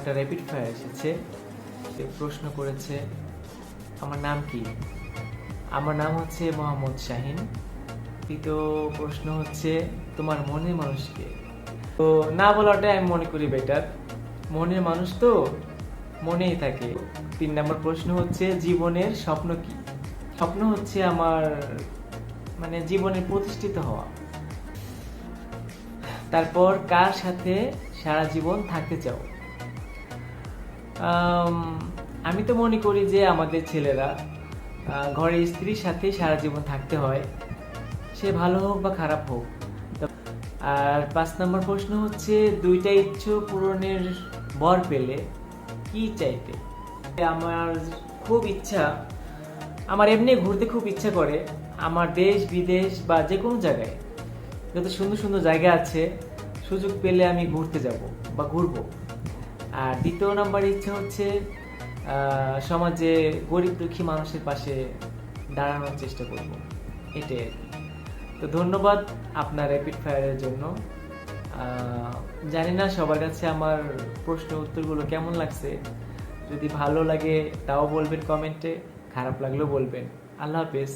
একটা rapid fire এসেছে। কেউ প্রশ্ন করেছে আমার নাম কি। আমার নাম হচ্ছে মোহাম্মদ শাহিন। তৃতীয় প্রশ্ন হচ্ছে তোমার মনের মানুষকে। তো না বলাটাই আমি মনে করি বেটার, মনের মানুষ তো মনেই থাকে। 3 নম্বর প্রশ্ন হচ্ছে জীবনের স্বপ্ন কি। স্বপ্ন হচ্ছে আমার জীবনে প্রতিষ্ঠিত হওয়া। তারপর কার সাথে সারা জীবন থাকতে চাও। আমি তো মনে করি যে আমাদের ছেলেরা ঘরে স্ত্রীর সাথে সারা জীবন থাকতে হয়, সে ভালো হোক বা খারাপ হোক। আর 5 নম্বর প্রশ্ন হচ্ছে 2টা ইচ্ছা পূরণের বর পেলে কি চাইতে। আমার খুব ইচ্ছা, আমার এমনি ঘুরতে খুব ইচ্ছা করে। আমার দেশ বিদেশ বা যে কোনো জায়গায় যত সুন্দর সুন্দর জায়গা আছে, সুযোগ পেলে আমি ঘুরতে যাব বা ঘুরবো। আর 2য় নম্বর ইচ্ছা হচ্ছে সমাজে গরিব দুঃখী মানুষের পাশে দাঁড়ানোর চেষ্টা করব, এটাই আর কি। তো ধন্যবাদ আপনার র্যাপিড ফায়ারের জন্য। জানি না সবার কাছে আমার প্রশ্ন উত্তরগুলো কেমন লাগছে। যদি ভালো লাগে তাও বলবেন কমেন্টে, খারাপ লাগলেও বলবেন। আল্লাহ হাফেজ।